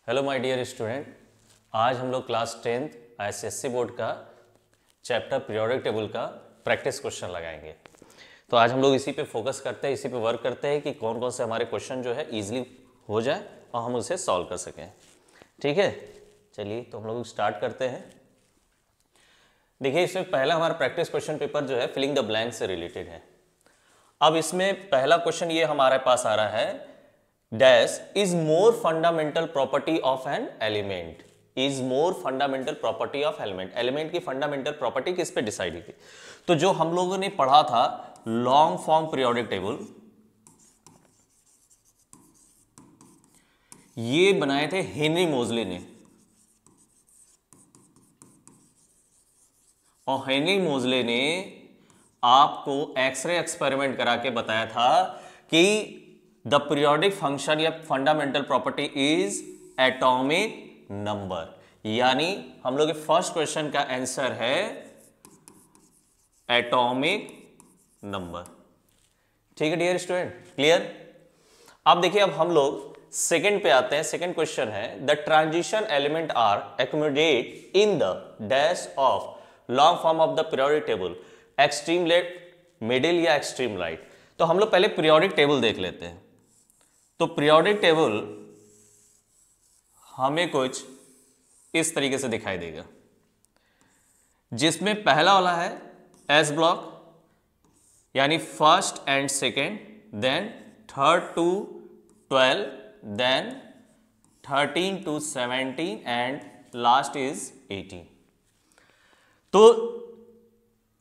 Hello my dear student, आज हम लोग क्लास 10th ICSE बोर्ड का चैप्टर पीरियोडिक टेबल का प्रैक्टिस क्वेश्चन लगाएंगे। तो आज हम लोग इसी पे फोकस करते हैं, इसी पे वर्क करते हैं कि कौन कौन से हमारे क्वेश्चन जो है इजीली हो जाए और हम उसे सॉल्व कर सकें। ठीक है, चलिए तो हम लोग स्टार्ट करते हैं। देखिए, इसमें पहला हमारा प्रैक्टिस क्वेश्चन पेपर जो है फिलिंग द ब्लैंक से रिलेटेड है। अब इसमें पहला क्वेश्चन ये हमारे पास आ रहा है, dash is more fundamental property of an element, is more fundamental property of element. Element की फंडामेंटल प्रॉपर्टी किस पे डिसाइड की? तो जो हम लोगों ने पढ़ा था लॉन्ग फॉर्म पीरियोडिक टेबल, ये बनाए थे हेनरी मोजले ने, और हेनरी मोजले ने आपको एक्सरे एक्सपेरिमेंट करा के बताया था कि द पीरियोडिक फंक्शन या fundamental property is atomic number. यानी हम लोग के फर्स्ट क्वेश्चन का आंसर है एटॉमिक नंबर। ठीक है डियर स्टूडेंट, क्लियर? अब देखिए, अब हम लोग सेकंड पे आते हैं। सेकंड क्वेश्चन है, the transition element are accommodate in the dash of long form of the periodic table, extreme left, middle या एक्सट्रीम राइट। तो हम लोग पहले पीरियोडिक टेबल देख लेते हैं। तो पीरियोडिक टेबल हमें कुछ इस तरीके से दिखाई देगा, जिसमें पहला वाला है एस ब्लॉक, यानी first and second, then third to 12, then 13 to 17 and last is 18। तो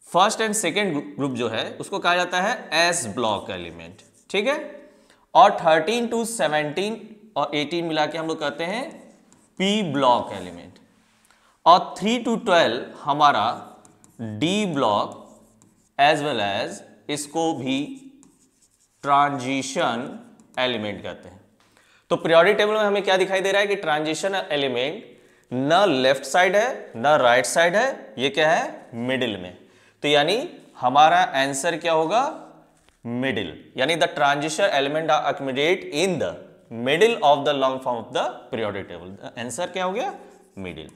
फर्स्ट एंड सेकेंड ग्रुप जो है उसको कहा जाता है एस ब्लॉक एलिमेंट। ठीक है, और 13 to 17 और 18 मिला के हम लोग कहते हैं पी ब्लॉक एलिमेंट, और 3 to 12 हमारा D block, as well as इसको भी ट्रांजिशन एलिमेंट कहते हैं। तो पीरियोडिक टेबल में हमें क्या दिखाई दे रहा है कि ट्रांजिशन एलिमेंट न लेफ्ट साइड है न राइट साइड है, ये क्या है मिडिल में। तो यानी हमारा आंसर क्या होगा? मिडिल। यानी the transition element are accommodate in the middle of the long form of the periodic table. Answer क्या हो गया? मिडिल।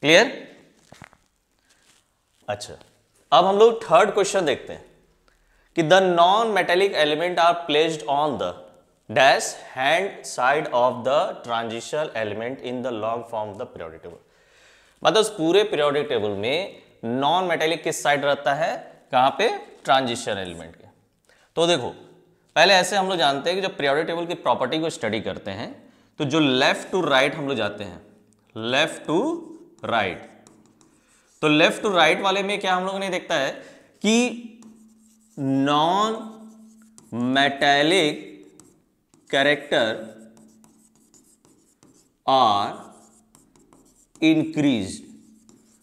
क्लियर? अच्छा, अब हम लोग थर्ड क्वेश्चन देखते हैं कि the non metallic element are placed on the dash hand side of the transition element in the long form of the periodic table. मतलब पूरे पीरियोडिक टेबल में नॉन मेटेलिक किस साइड रहता है? कहां पे? ट्रांजिशन एलिमेंट के। तो देखो, पहले ऐसे हम लोग जानते हैं कि जब पीरियोडिक टेबल की प्रॉपर्टी को स्टडी करते हैं तो जो लेफ्ट टू राइट हम लोग जाते हैं, लेफ्ट टू राइट। तो लेफ्ट टू राइट वाले में क्या हम लोगों ने देखता है कि non metallic character are increase.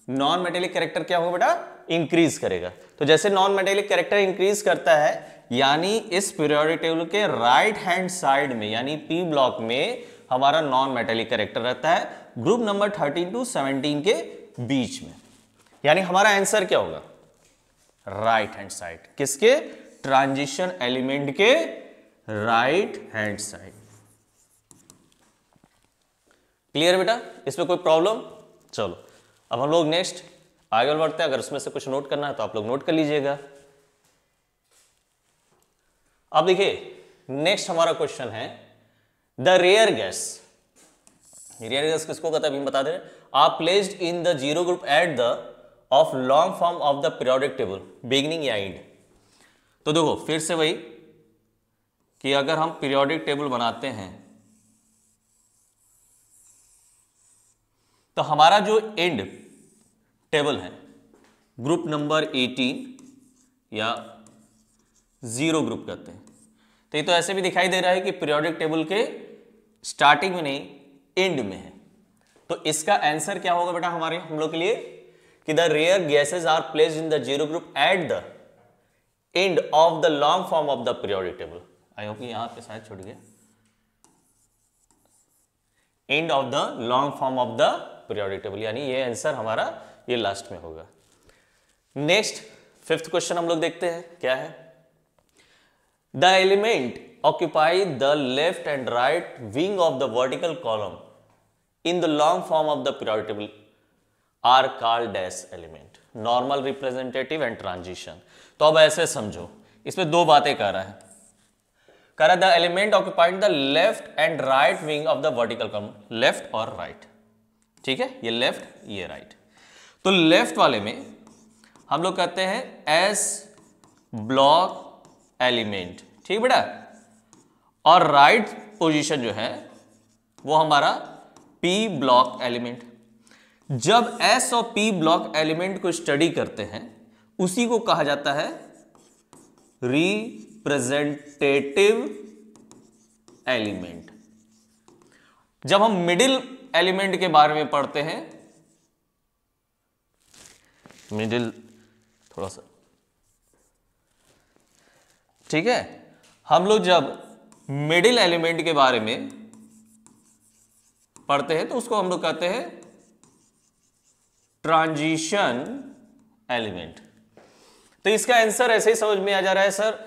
Non metallic character क्या होगा बेटा? इंक्रीज करेगा। तो जैसे नॉन मेटेलिक कैरेक्टर इंक्रीज करता है, यानी इस पीरियोडिक टेबल के राइट हैंड साइड में, यानी पी ब्लॉक में हमारा नॉन मेटेलिक कैरेक्टर रहता है ग्रुप नंबर 13 to 17 के बीच में। यानी हमारा आंसर क्या होगा? Right hand side. किसके? ट्रांजिशन एलिमेंट के राइट हैंड साइड। क्लियर बेटा? इसमें कोई प्रॉब्लम? चलो अब हम लोग नेक्स्ट आगे बढ़ते हैं। अगर उसमें से कुछ नोट करना है तो आप लोग नोट कर लीजिएगा। अब देखिए, नेक्स्ट हमारा क्वेश्चन है the rare gas. Rare gas किसको कहता है अभी बता दे। Are placed in the zero group at the of long form of the periodic table, beginning या एंड। तो देखो फिर से वही कि अगर हम पीरियोडिक टेबल बनाते हैं तो हमारा जो एंड टेबल है ग्रुप नंबर 18 या जीरो ग्रुप कहते हैं। तो ये तो ऐसे भी दिखाई दे रहा है कि पीरियोडिक टेबल के स्टार्टिंग में नहीं, एंड में है। तो इसका आंसर क्या होगा बेटा हमारे हम लोग के लिए कि the rare gases are placed in the zero group at the end of the long form of the periodic table. I hope यहां पे शायद छूट गया, end of the long form of the periodic table, यानी ये answer हमारा ये last में होगा। नेक्स्ट फिफ्थ क्वेश्चन हम लोग देखते हैं क्या है। The element occupy the left and right wing of the vertical column in the long form of the periodic table are called dash element, normal, representative and transition. तो अब ऐसे समझो, इसमें दो बातें कर रहा है। कह रहा है the element occupied the left and right wing of the vertical column, left और राइट, ठीक है, ये लेफ्ट ये राइट। तो लेफ्ट वाले में हम लोग कहते हैं एस ब्लॉक एलिमेंट, ठीक बेटा, और राइट पोजीशन जो है वो हमारा पी ब्लॉक एलिमेंट। जब एस और पी ब्लॉक एलिमेंट को स्टडी करते हैं उसी को कहा जाता है रिप्रेजेंटेटिव एलिमेंट। जब हम मिडिल एलिमेंट के बारे में पढ़ते हैं, मिडिल थोड़ा सा, ठीक है, हम लोग जब मिडिल एलिमेंट के बारे में पढ़ते हैं तो उसको हम लोग कहते हैं ट्रांजिशन एलिमेंट। तो इसका आंसर ऐसे ही समझ में आ जा रहा है सर,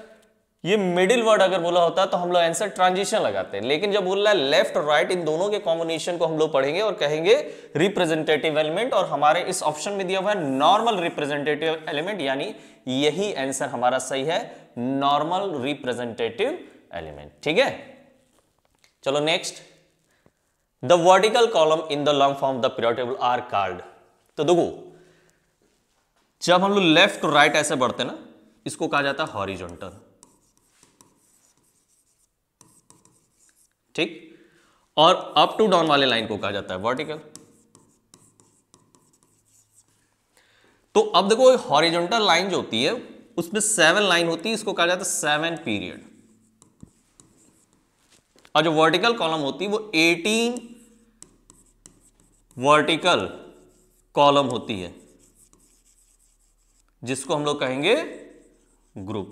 ये मिडिल वर्ड अगर बोला होता तो हम लोग आंसर ट्रांजिशन लगाते हैं, लेकिन जब बोल रहा है लेफ्ट और राइट, इन दोनों के कॉम्बिनेशन को हम लोग पढ़ेंगे और कहेंगे रिप्रेजेंटेटिव एलिमेंट, और हमारे इस ऑप्शन में दिया हुआ है नॉर्मल रिप्रेजेंटेटिव एलिमेंट, यानी यही आंसर हमारा सही है, नॉर्मल रिप्रेजेंटेटिव एलिमेंट, ठीक है। चलो next, the vertical column in the long form of the periodic table are called. तो देखो, जब हम लोग लेफ्ट टू राइट ऐसे बढ़ते ना, इसको कहा जाता है हॉरिजॉन्टल, ठीक, और अप टू डाउन वाले लाइन को कहा जाता है वर्टिकल। तो अब देखो, हॉरिजॉन्टल लाइन जो होती है उसमें 7 लाइन होती है, इसको कहा जाता है 7 पीरियड, और जो वर्टिकल कॉलम होती है वो 18 वर्टिकल कॉलम होती है, जिसको हम लोग कहेंगे ग्रुप,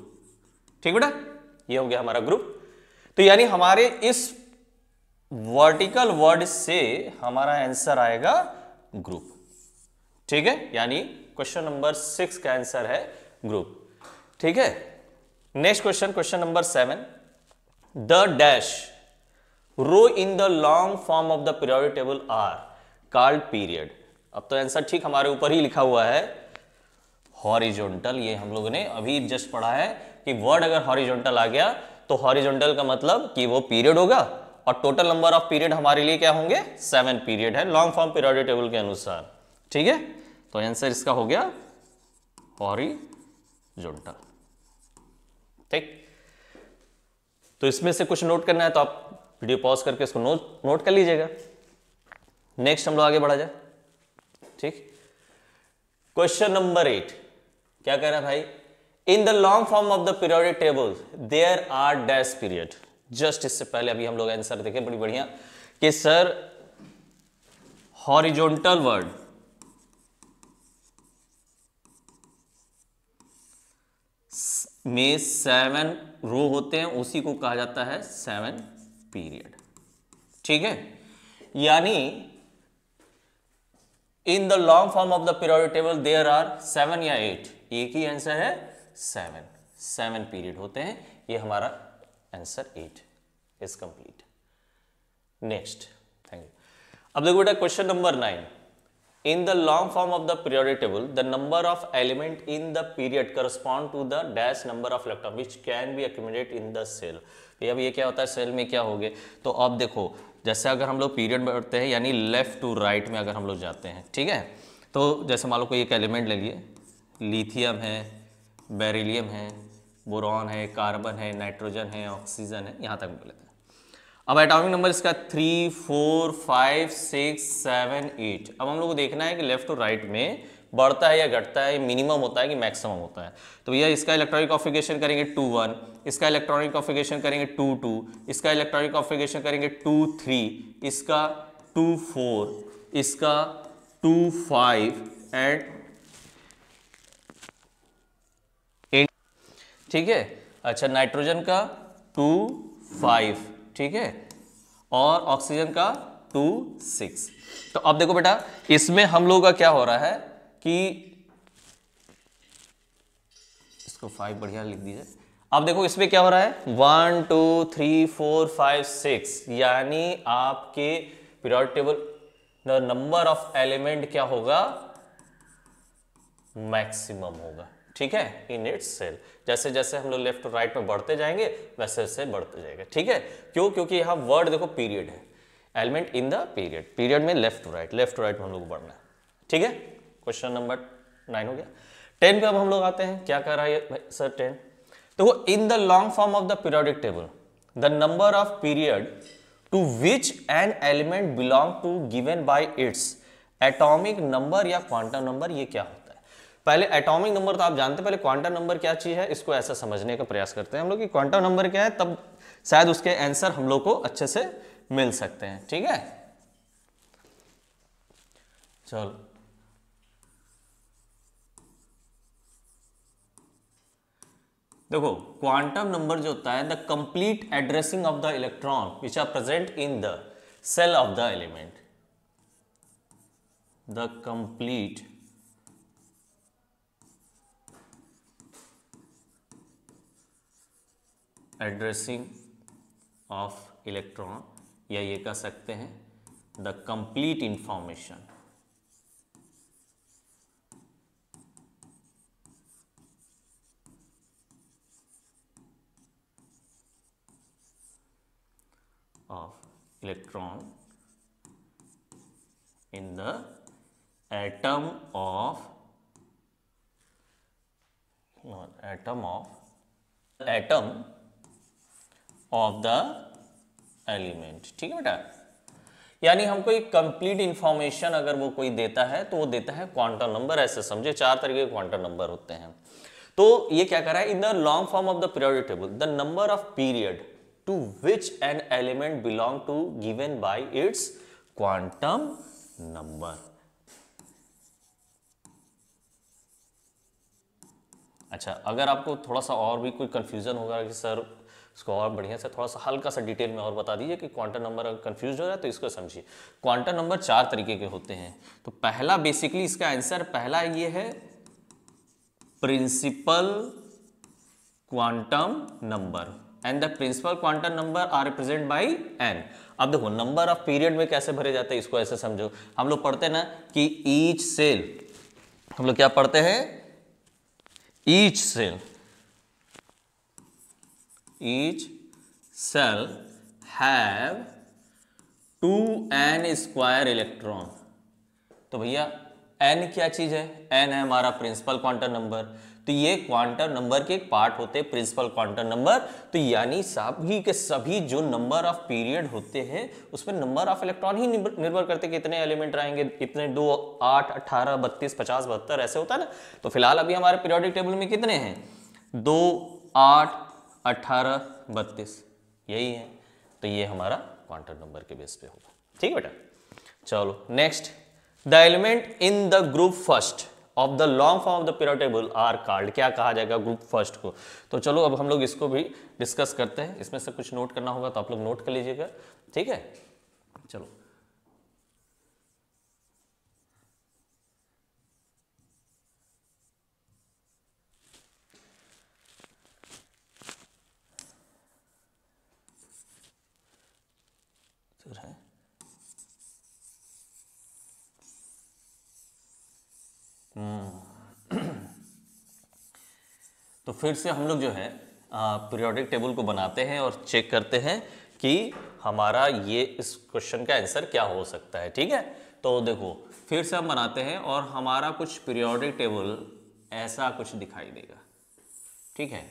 ठीक बेटा, ये हो गया हमारा ग्रुप। तो यानी हमारे इस वर्टिकल वर्ड से हमारा आंसर आएगा ग्रुप, ठीक है, यानी क्वेश्चन नंबर 6 का आंसर है ग्रुप, ठीक है। Next question, question number 7, the dash row in the long form of the periodic table are called period. अब तो आंसर ठीक हमारे ऊपर ही लिखा हुआ है, हॉरिजॉन्टल। ये हम लोगों ने अभी जस्ट पढ़ा है कि वर्ड अगर हॉरिजॉन्टल आ गया तो हॉरिजॉन्टल का मतलब कि वो पीरियड होगा, और टोटल नंबर ऑफ पीरियड हमारे लिए क्या होंगे, 7 पीरियड है लॉन्ग फॉर्म पीरियोडिक टेबल के अनुसार, ठीक है। तो आंसर इसका हो गया हॉरिजॉन्टल, ठीक। तो इसमें से कुछ नोट करना है तो आप वीडियो पॉज करके इसको नोट कर लीजिएगा। नेक्स्ट हम लोग आगे बढ़ा जाए, ठीक। क्वेश्चन नंबर 8 क्या कह रहा है भाई, in the long form of the periodic table there are dash period. Just इससे पहले अभी हम लोग आंसर देखे बड़ी बढ़िया कि सर हॉरिजॉन्टल वर्ड में 7 रो होते हैं, उसी को कहा जाता है 7 पीरियड, ठीक है। यानी in the long form of the periodic table there are 7 या 8, एक ही आंसर है 7 पीरियड होते हैं, ये हमारा answer 8 is complete. Next, thank you. अब देखो बेटा, question number 9, in the long form of the periodic table the number of element in the period correspond to the dash number of electron which can be accumulate in the cell. अब ये क्या होता है, cell में क्या हो गए, तो अब देखो, जैसे अगर हम लोग पीरियड बढ़ते हैं यानी लेफ्ट टू राइट में अगर हम लोग जाते हैं, ठीक है, तो जैसे मान लो कोई एक एलिमेंट ले लिए, लिथियम है, बेरिलियम है, बोरॉन है, कार्बन है, नाइट्रोजन है, ऑक्सीजन है, यहाँ तक बोल लेते हैं। अब एटॉमिक नंबर इसका 3, 4, 5, 6, 7, 8। अब हम लोग को देखना है कि लेफ्ट टू राइट में बढ़ता है या घटता है, मिनिमम होता है कि मैक्सिमम होता है। तो भैया इसका इलेक्ट्रॉनिक कॉन्फ़िगरेशन करेंगे 2, 1, इसका इलेक्ट्रॉनिक कॉन्फ़िगरेशन करेंगे 2, 2, इसका इलेक्ट्रॉनिक कॉन्फ़िगरेशन करेंगे 2, 3, इसका 2, 4, इसका 2, 5 एंड 8, ठीक है। अच्छा, नाइट्रोजन का 2, 5, ठीक है, और ऑक्सीजन का 2, 6। तो अब देखो बेटा, इसमें हम लोग का क्या हो रहा है कि इसको 5 बढ़िया लिख दीजिए। अब देखो इसमें क्या हो रहा है, 1 2 3 4 5 6, यानी आपके periodic table the number of element क्या होगा, मैक्सिमम होगा। ठीक है, इन इट्स सेल। जैसे जैसे हम लोग लेफ्ट और राइट में बढ़ते जाएंगे वैसे वैसे बढ़ते जाएगा। ठीक है, क्यों, क्योंकि यहाँ वर्ड देखो पीरियड है, element in the period, period में left to right, left to right में हम लोग बढ़ना है। ठीक है, क्वेश्चन नंबर 9 हो गया। 10 पे अब हम लोग आते हैं, क्या कर रहा है सर 10, तो in the long form of the periodic table the number of period to which an element belong to given by its atomic number या क्वांटम नंबर, ये क्या होता है। पहले एटॉमिक नंबर तो आप जानते हैं, पहले क्वांटम नंबर क्या चीज है, इसको ऐसा समझने का प्रयास करते हैं हम लोग कि क्वांटम नंबर क्या है, तब शायद उसके आंसर हम लोग को अच्छे से मिल सकते हैं। ठीक है, चलो देखो क्वांटम नंबर जो होता है the complete addressing of the electron which are present in the shell of the element, the complete addressing of electron, या ये कह सकते हैं the complete information of electron in the atom of the element। ठीक है बेटा, यानी हमको एक कंप्लीट इंफॉर्मेशन अगर वो कोई देता है तो वो देता है क्वांटम नंबर। ऐसे समझे, 4 तरीके के क्वांटम नंबर होते हैं। तो ये क्या कर रहा है, इन the long form of the periodic table the number of period to which an element belong to given by its quantum number। अच्छा, अगर आपको थोड़ा सा और भी कोई कंफ्यूजन होगा कि सर इसको और बढ़िया से थोड़ा सा हल्का सा डिटेल में और बता दीजिए कि क्वांटम नंबर अगर कंफ्यूज हो रहा है तो इसको समझिए। क्वांटम नंबर 4 तरीके के होते हैं। तो पहला बेसिकली इसका आंसर पहला ये है principal quantum number, and the principal quantum number are represent by n. अब देखो नंबर ऑफ पीरियड में कैसे भरे जाते हैं, इसको ऐसे समझो। हम लोग पढ़ते हैं ना कि ईच सेल, हम लोग क्या पढ़ते हैं, each shell have 2n square electron. तो भैया n क्या चीज है, n है हमारा प्रिंसिपल क्वांटम नंबर। तो ये क्वांटम नंबर के एक पार्ट होते हैं प्रिंसिपल क्वांटम नंबर। तो यानी सभी के सभी जो नंबर ऑफ पीरियड होते हैं उसमें नंबर ऑफ इलेक्ट्रॉन ही निर्भर करते हैं, कितने एलिमेंट रहेंगे, इतने 2 8 18 32 50 72 ऐसे होता है ना। तो फिलहाल अभी हमारे पीरियोडिक टेबल में कितने हैं, 2 8 18 32 यही है। तो ये हमारा क्वांटम नंबर के बेस पे होगा। ठीक है बेटा, चलो next, the element in the group first of the long form of the periodic table are called, क्या कहा जाएगा, ग्रुप फर्स्ट को। तो चलो अब हम लोग इसको भी डिस्कस करते हैं। इसमें से कुछ नोट करना होगा तो आप लोग नोट कर लीजिएगा। ठीक है, चलो है तो फिर से हम लोग जो है पीरियोडिक टेबल को बनाते हैं और चेक करते हैं कि हमारा ये इस क्वेश्चन का आंसर क्या हो सकता है। ठीक है, तो देखो फिर से हम बनाते हैं और हमारा कुछ पीरियोडिक टेबल ऐसा कुछ दिखाई देगा। ठीक है,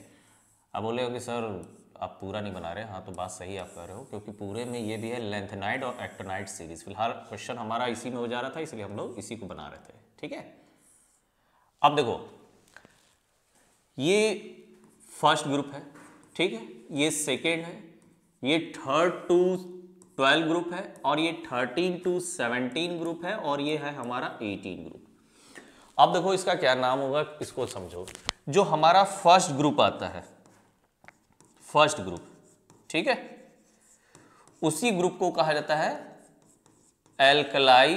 अब बोलेगा कि सर आप पूरा नहीं बना रहे। हाँ, तो बात सही आप कह रहे हो, क्योंकि पूरे में ये भी है लेंथेनाइड और एक्टिनाइड सीरीज। फिलहाल क्वेश्चन हमारा इसी में हो जा रहा था, इसलिए हम लोग इसी को बना रहे थे। ठीक है, अब देखो ये फर्स्ट ग्रुप है, ठीक है, ये सेकेंड है, ये 3rd to 12 ग्रुप है, और ये 13 to 17 ग्रुप है, और ये है हमारा 18 ग्रुप। अब देखो इसका क्या नाम होगा, इसको समझो। जो हमारा फर्स्ट ग्रुप आता है, फर्स्ट ग्रुप, ठीक है, उसी ग्रुप को कहा जाता है एल्कलाई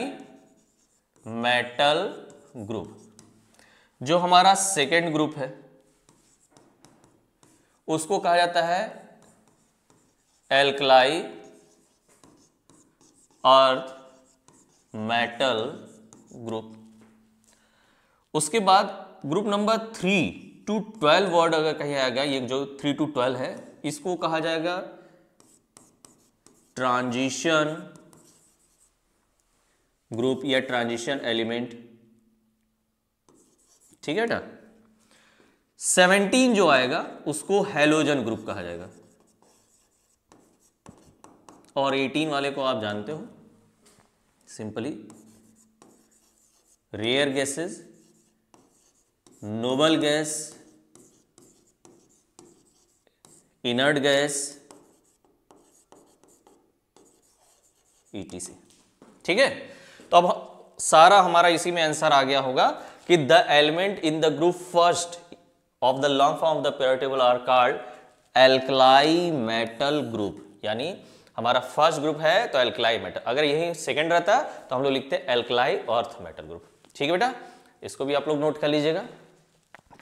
मेटल ग्रुप। जो हमारा सेकेंड ग्रुप है उसको कहा जाता है एल्कलाई अर्थ मेटल ग्रुप। उसके बाद ग्रुप नंबर 3 to 12 वर्ड अगर कहीं आएगा, ये जो 3 to 12 है, इसको कहा जाएगा ट्रांजिशन ग्रुप या ट्रांजिशन एलिमेंट। ठीक है बेटा। 17 जो आएगा उसको हैलोजन ग्रुप कहा जाएगा, और 18 वाले को आप जानते हो, simply rare gases, noble gas, inert gas, ETC। ठीक है। तो अब सारा हमारा इसी में आंसर आ गया होगा कि the element in the group first of the long form of the periodic table are called alkali metal group. यानी हमारा फर्स्ट ग्रुप है तो एल्कलाई मेटल, अगर यही सेकंड रहता तो हम लोग लिखते हैं एल्कलाई अर्थ मेटल ग्रुप। ठीक है बेटा, इसको भी आप लोग नोट कर लीजिएगा।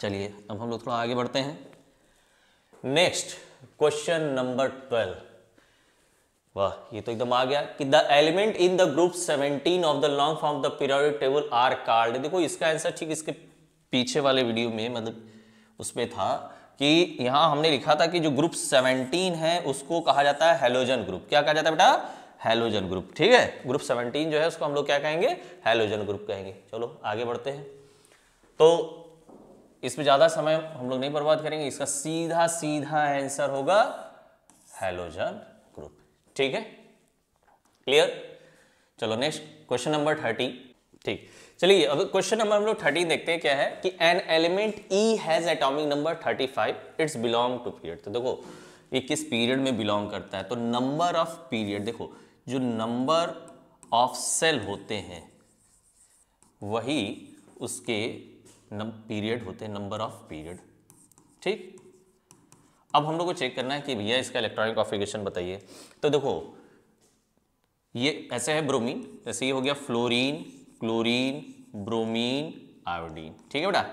चलिए अब हम लोग थोड़ा आगे बढ़ते हैं। Next question number 12। वाह, ये तो एकदम आ गया कि the element in the group 17 of the long form of the periodic table are called. देखो इसका आंसर ठीक इसके पीछे वाले वीडियो में, मतलब उसमें था कि यहां हमने लिखा था कि जो ग्रुप 17 है उसको कहा जाता है हैलोजन ग्रुप। क्या कहा जाता है बेटा? Halogen group. ठीक है, ग्रुप 17 जो है उसको हम लोग क्या कहेंगे? हैलोजन ग्रुप कहेंगे। चलो आगे बढ़ते हैं। तो इसमें ज्यादा समय हम लोग नहीं बर्बाद करेंगे, इसका सीधा सीधा आंसर होगा हैलोजन ग्रुप। ठीक है, क्लियर? चलो नेक्स्ट क्वेश्चन नंबर 30। ठीक, चलिए अब क्वेश्चन नंबर हम लोग 30 देखते हैं। क्या है कि an element E has atomic number 35, it's belong to period. तो देखो ये किस पीरियड में बिलोंग करता है, तो नंबर ऑफ पीरियड, देखो जो नंबर ऑफ सेल होते हैं वही उसके पीरियड होते हैं, नंबर ऑफ पीरियड। ठीक, अब हम लोग को चेक करना है कि भैया इसका इलेक्ट्रॉनिक कॉन्फ़िगरेशन बताइए। तो देखो ये ऐसे है ब्रोमीन, जैसे ये हो गया फ्लोरीन, क्लोरीन, ब्रोमीन, आयोडीन। ठीक है बेटा।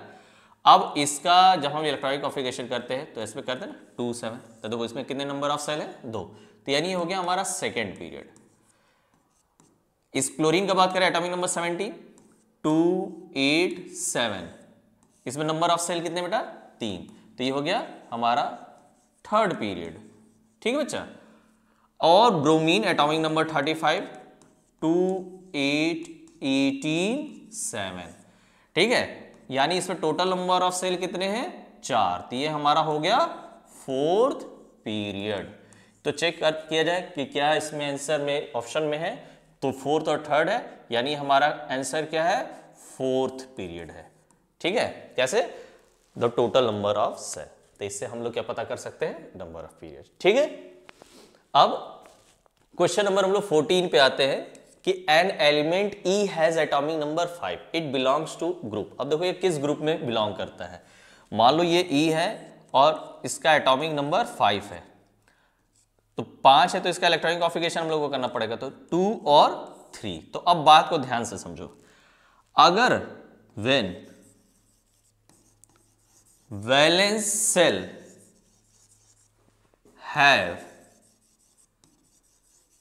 अब इसका जब हम इलेक्ट्रॉनिक कॉन्फ़िगरेशन करते हैं तो इसमें करते हैं ना 2 7। तो देखो इसमें कितने नंबर ऑफ सेल है? 2। तो यानी ये हो गया हमारा सेकेंड पीरियड। इस क्लोरीन का बात करें एटॉमिक नंबर 17, 2 8 7। इसमें नंबर ऑफ सेल कितने बेटा? 3। तो ये हो गया हमारा थर्ड पीरियड। ठीक है बच्चा। और ब्रोमीन एटॉमिक नंबर 35, 2 8 18 7। ठीक है, यानी इसमें टोटल नंबर ऑफ सेल कितने हैं? 4। तो ये हमारा हो गया फोर्थ पीरियड। तो चेक किया जाए कि क्या इसमें आंसर में ऑप्शन में है, तो फोर्थ और थर्ड है, यानी हमारा आंसर क्या है? फोर्थ पीरियड है। ठीक है, कैसे? The total number of shell. तो इससे हम लोग क्या पता कर सकते हैं? Number of period. ठीक है। अब क्वेश्चन नंबर हम लोग 14 पे आते हैं कि an element E has atomic number 5, it belongs to group. अब देखो ये किस ग्रुप में बिलोंग करता है। मान लो ये E है और इसका एटॉमिक नंबर 5 है, तो 5 है, तो इसका इलेक्ट्रॉनिक कॉन्फ़िगरेशन हम लोग को करना पड़ेगा, तो 2 और 3। तो अब बात को ध्यान से समझो। अगर when valence shell have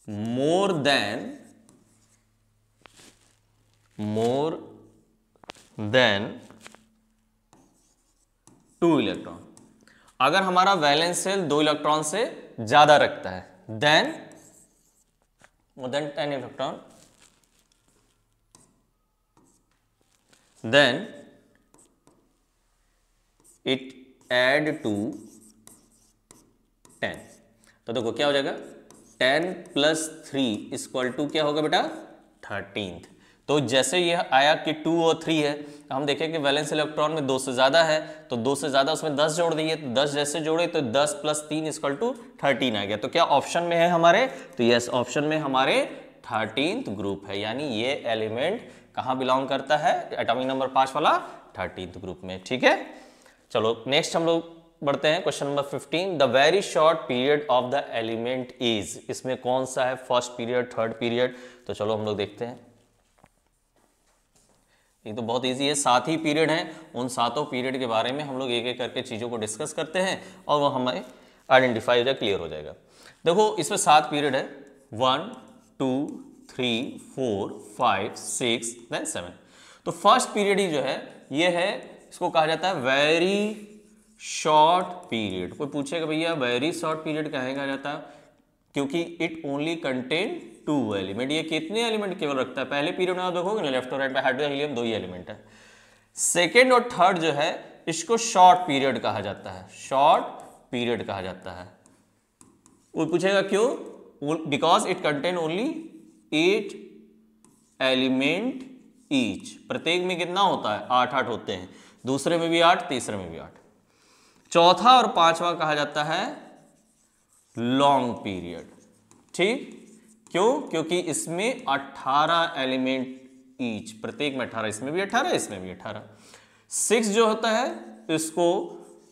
more than 2 electron, अगर हमारा वैलेंस सेल 2 इलेक्ट्रॉन से ज्यादा रखता है, then more than 10 electron, then it add to 10। तो देखो क्या हो जाएगा? 10 + 3 = क्या होगा बेटा? 13। तो जैसे ये आया कि 2 और 3 है, हम देखें कि वैलेंस इलेक्ट्रॉन में 2 से ज़्यादा है, तो 2 से ज़्यादा उसमें 10 जोड़ दिए, तो 10 जैसे जोड़े तो 10 + 3 = 13 आ गया। तो क्या ऑप्शन में है हमारे? तो यस, ऑप्शन में हमारे 13th ग्रुप है, यानी ये एलिमेंट कहाँ बिलोंग करता है? एटॉमिक नंबर 5 वाला 13th ग्रुप में। ठीक है, चलो नेक्स्ट हम लोग बढ़ते हैं। Question number 15, the very short period of the element is. इसमें कौन सा है? First period, third period? तो चलो हम लोग देखते हैं। ये तो बहुत इजी है, 7 ही पीरियड हैं, उन 7 पीरियड के बारे में हम लोग एक एक करके चीज़ों को डिस्कस करते हैं और वो हमें आइडेंटिफाई हो जाए, क्लियर हो जाएगा। देखो इसमें 7 पीरियड है, 1 2 3 4 5 6 देन 7। तो फर्स्ट पीरियड ही जो है ये है, इसको कहा जाता है वेरी शॉर्ट पीरियड। कोई पूछेगा भैया वेरी शॉर्ट पीरियड काहे कहा जाता है, क्योंकि इट ओनली कंटेन 2 एलिमेंट। ये कितने एलिमेंट केवल रखता है, पहले पीरियड में आप देखोगे ना लेफ्ट और राइट में हाइड्रोजन हीलियम 2 ही एलिमेंट है। सेकेंड और थर्ड जो है इसको शॉर्ट पीरियड कहा जाता है, शॉर्ट पीरियड कहा जाता है। वो पूछेगा क्यों, because it contain only 8 element each. प्रत्येक में कितना होता है, 8 होते हैं, दूसरे में भी 8, तीसरे में भी 8। चौथा और पांचवा कहा जाता है लॉन्ग पीरियड। ठीक, क्यों, क्योंकि इसमें 18 एलिमेंट ईच, प्रत्येक में 18, इसमें भी 18, इसमें भी 18। 6 जो होता है इसको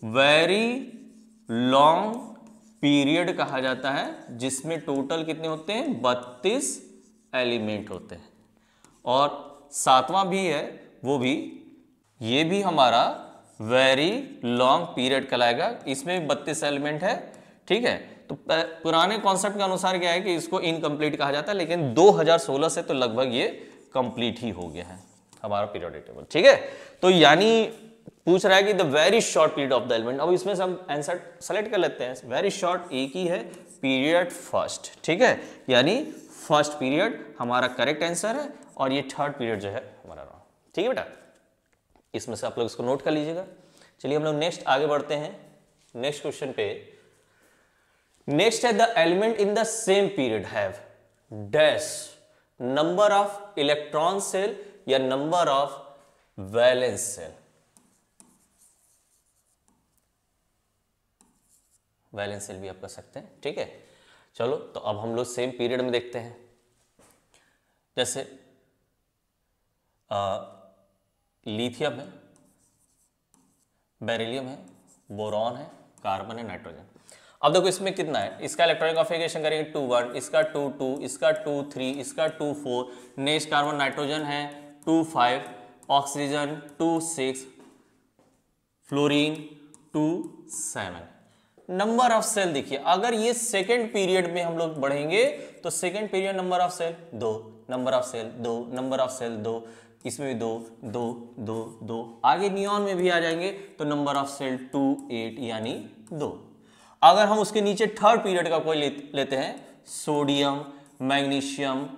वेरी लॉन्ग पीरियड कहा जाता है, जिसमें टोटल कितने होते हैं, 32 एलिमेंट होते हैं। और 7वां भी है, वो भी, ये भी हमारा वेरी लॉन्ग पीरियड कहलाएगा, इसमें भी 32 एलिमेंट है। ठीक है, तो पुराने कॉन्सेप्ट के अनुसार क्या है कि इसको इनकम्प्लीट कहा जाता है, लेकिन 2016 से तो लगभग ये कंप्लीट ही हो गया है हमारा पीरियोडिक टेबल। ठीक है, तो यानी पूछ रहा है कि the very short period of the element. अब इसमें से हम आंसर सेलेक्ट कर लेते हैं, वेरी शॉर्ट एक ही है, पीरियड फर्स्ट। ठीक है, यानी फर्स्ट पीरियड हमारा करेक्ट आंसर है और ये थर्ड पीरियड जो है हमारा रॉन्ग। ठीक है बेटा, इसमें से आप लोग इसको नोट कर लीजिएगा। चलिए हम लोग नेक्स्ट आगे बढ़ते हैं, नेक्स्ट क्वेश्चन पे। नेक्स्ट है the element in the same period have dash number of electron shell या number of valence shell. Valence shell भी आप कर सकते हैं। ठीक है, चलो तो अब हम लोग सेम पीरियड में देखते हैं। जैसे लिथियम है, बेरिलियम है, बोरॉन है, कार्बन है, नाइट्रोजन। अब देखो इसमें कितना है, इसका इलेक्ट्रॉनिक कॉन्फ़िगरेशन करेंगे 2 1, इसका 2 2, इसका 2 3, इसका 2 4, नेक्स्ट कार्बन नाइट्रोजन है 2 5, oxygen 2 6, fluorine 2 7। Number of shell देखिए, अगर ये सेकेंड पीरियड में हम लोग बढ़ेंगे तो second period number of shell 2, number of shell 2, number of shell 2, इसमें भी 2 2 2 2, आगे नियॉन में भी आ जाएंगे तो नंबर ऑफ सेल 2 8 यानी 2। अगर हम उसके नीचे थर्ड पीरियड का कोई लेते हैं, sodium, magnesium,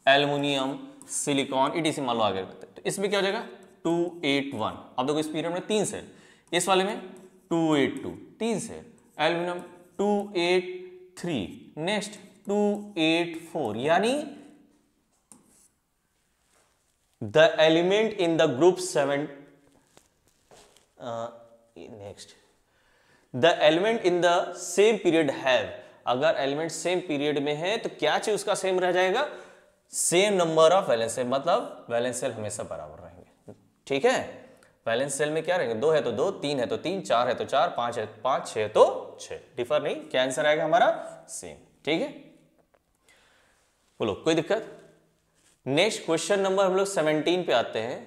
aluminium, silicon, etc. मान लो आगे करते हैं, तो इसमें क्या हो जाएगा 2 8 1। अब देखो इस पीरियड में 3 सेल, इस वाले में 2 8 2, 3 सेल, एल्युमिनियम 2 8 3, नेक्स्ट 2 8 4, यानी the element in the group 7 next the element in the same period have. अगर एलिमेंट सेम पीरियड में है तो क्या चीज उसका सेम रह जाएगा, same number of valence cell, मतलब वैलेंस सेल हमेशा बराबर रहेंगे। ठीक है, वैलेंस सेल में क्या रहेंगे, 2 है तो 2, 3 है तो 3, 4 है तो 4, 5 है 5, 6 है तो 6, डिफर नहीं, क्या आंसर आएगा हमारा सेम। ठीक है, बोलो कोई दिक्कत। नेक्स्ट क्वेश्चन नंबर हम लोग 17 पे आते हैं।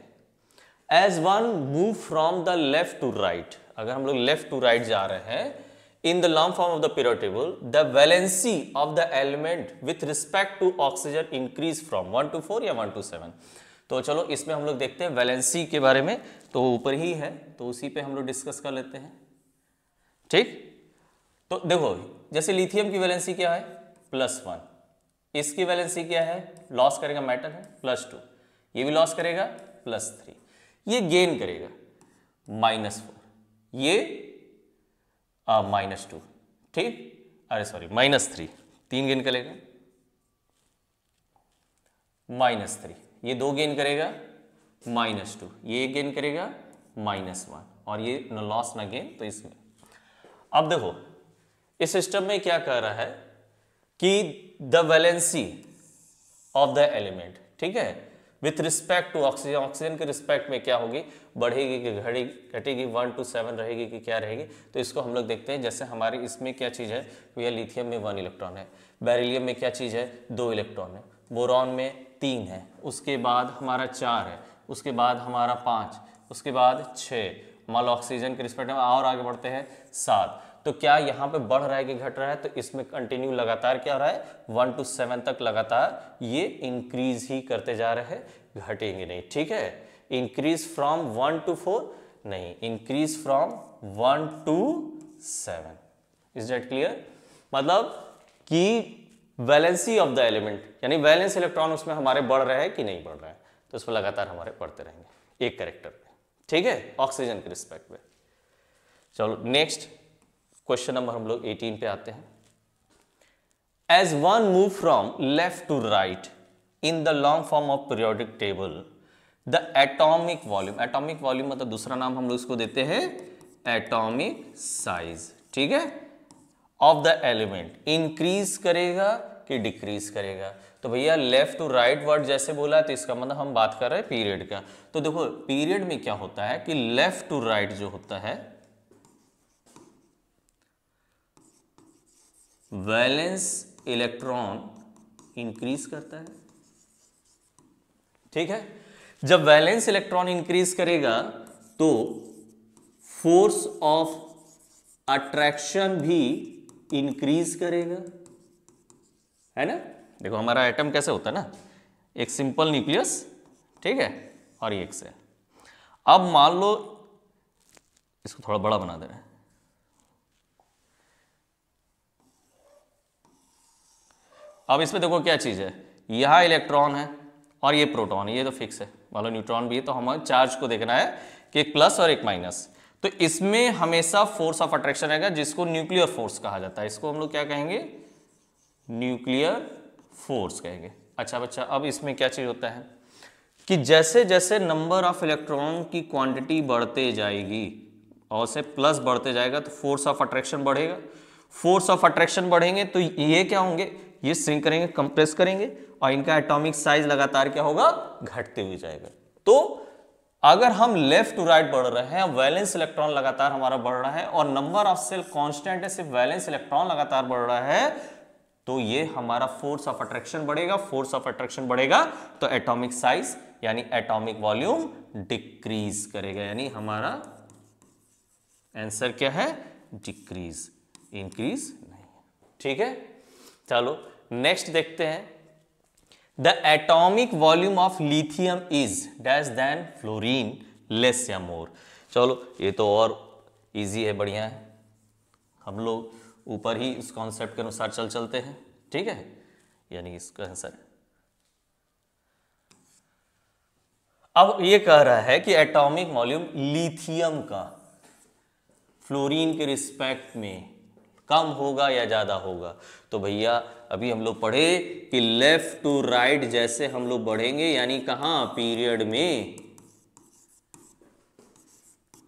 As one move from the left to right, अगर हम लोग लेफ्ट टू राइट जा रहे हैं in the long form of the period table, the valency of the element with respect to oxygen increase from 1 to 4 या 1 to 7। तो चलो इसमें हम लोग देखते हैं वैलेंसी के बारे में, तो ऊपर ही है तो उसी पे हम लोग डिस्कस कर लेते हैं। ठीक, तो देखो जैसे लिथियम की वैलेंसी क्या है +1, इसकी वैलेंसी क्या है, लॉस करेगा मेटल है +2, ये भी लॉस करेगा +3, ये गेन करेगा -4, ये -2। ठीक, अरे सॉरी -3, 3 गेन करेगा -3, ये 2 गेन करेगा -2, ये गेन करेगा -1, और ये न लॉस न गेन, तो इसमें अब देखो इस सिस्टम में क्या कह रहा है कि the valency of the element, ठीक है, with respect to oxygen, oxygen के रिस्पेक्ट में क्या होगी, बढ़ेगी कि घटेगी, 1 to 7 रहेगी कि क्या रहेगी, तो इसको हम लोग देखते हैं। जैसे हमारी इसमें क्या चीज़ है भैया, लिथियम में 1 इलेक्ट्रॉन है, बेरिलियम में क्या चीज़ है 2 इलेक्ट्रॉन है, बोरॉन में 3 है, उसके बाद हमारा 4 है, उसके बाद हमारा 5, उसके बाद 6, मान लो ऑक्सीजन के रिस्पेक्ट में और आगे बढ़ते हैं 7। तो क्या यहाँ पे बढ़ रहा है कि घट रहा है? तो इसमें कंटिन्यू लगातार क्या हो रहा है, 1 to 7 तक लगातार ये इंक्रीज ही करते जा रहे हैं, घटेंगे नहीं। ठीक है, इंक्रीज फ्रॉम 1 to 4 नहीं, increase from 1 to 7। Is that clear? मतलब कि वैलेंसी ऑफ द एलिमेंट, यानी वैलेंस इलेक्ट्रॉन उसमें हमारे बढ़ रहे हैं कि नहीं बढ़ रहे हैं, तो उसमें लगातार हमारे बढ़ते रहेंगे एक कैरेक्टर पे। ठीक है, ऑक्सीजन के रिस्पेक्ट में। चलो नेक्स्ट क्वेश्चन नंबर हम लोग 18 पे आते हैं। As one move from left to right in the long form of periodic table the atomic volume, atomic volume मतलब दूसरा नाम हम लोग इसको देते हैं एटॉमिक साइज, ठीक है, ऑफ द एलिमेंट इंक्रीज करेगा कि डिक्रीज करेगा। तो भैया लेफ्ट टू राइट वर्ड जैसे बोला है तो इसका मतलब हम बात कर रहे हैं पीरियड का। तो देखो पीरियड में क्या होता है कि लेफ्ट टू राइट जो होता है वैलेंस इलेक्ट्रॉन इंक्रीज करता है। ठीक है, जब वैलेंस इलेक्ट्रॉन इंक्रीज करेगा तो फोर्स ऑफ अट्रैक्शन भी इंक्रीज करेगा, है ना। देखो हमारा एटम कैसे होता है ना, एक सिंपल न्यूक्लियस, ठीक है, और एक से। अब मान लो इसको थोड़ा बड़ा बना दे रहे हैं। अब इसमें देखो क्या चीज है, यहां इलेक्ट्रॉन है और ये प्रोटॉन है, ये तो फिक्स है। मान लो न्यूट्रॉन भी है तो हमें चार्ज को देखना है कि एक प्लस और एक माइनस। तो इसमें हमेशा फोर्स ऑफ अट्रैक्शन रहेगा जिसको न्यूक्लियर फोर्स कहा जाता है। इसको हम लोग क्या कहेंगे, न्यूक्लियर फोर्स कहेंगे। अच्छा बच्चा, अब इसमें क्या चीज होता है कि जैसे जैसे नंबर ऑफ इलेक्ट्रॉन की क्वांटिटी बढ़ते जाएगी और से प्लस बढ़ते जाएगा तो फोर्स ऑफ अट्रैक्शन बढ़ेगा। फोर्स ऑफ अट्रैक्शन बढ़ेंगे तो ये क्या होंगे, ये श्रिंक करेंगे, कंप्रेस करेंगे और इनका एटॉमिक साइज लगातार क्या होगा, घटते हुए जाएगा। तो अगर हम लेफ्ट टू राइट बढ़ रहे हैं, वैलेंस इलेक्ट्रॉन लगातार हमारा बढ़ रहा है और नंबर ऑफ सेल कांस्टेंट है, सिर्फ वैलेंस इलेक्ट्रॉन लगातार बढ़ रहा है, तो ये हमारा फोर्स ऑफ अट्रैक्शन बढ़ेगा। फोर्स ऑफ अट्रैक्शन बढ़ेगा तो एटॉमिक साइज यानी एटॉमिक वॉल्यूम डिक्रीज करेगा, यानी हमारा आंसर क्या है, डिक्रीज, इंक्रीज नहीं। ठीक है, चलो नेक्स्ट देखते हैं। The atomic volume of lithium is dash than fluorine, less या मोर। चलो ये तो और इजी है, बढ़िया है, हम लोग ऊपर ही इस कॉन्सेप्ट के अनुसार चलते हैं। ठीक है, यानी इसका आंसर अब ये कह रहा है कि एटॉमिक वॉल्यूम लिथियम का फ्लोरीन के रिस्पेक्ट में कम होगा या ज्यादा होगा। तो भैया अभी हम लोग पढ़े कि लेफ्ट टू राइट जैसे हम लोग बढ़ेंगे, यानी कहां, पीरियड में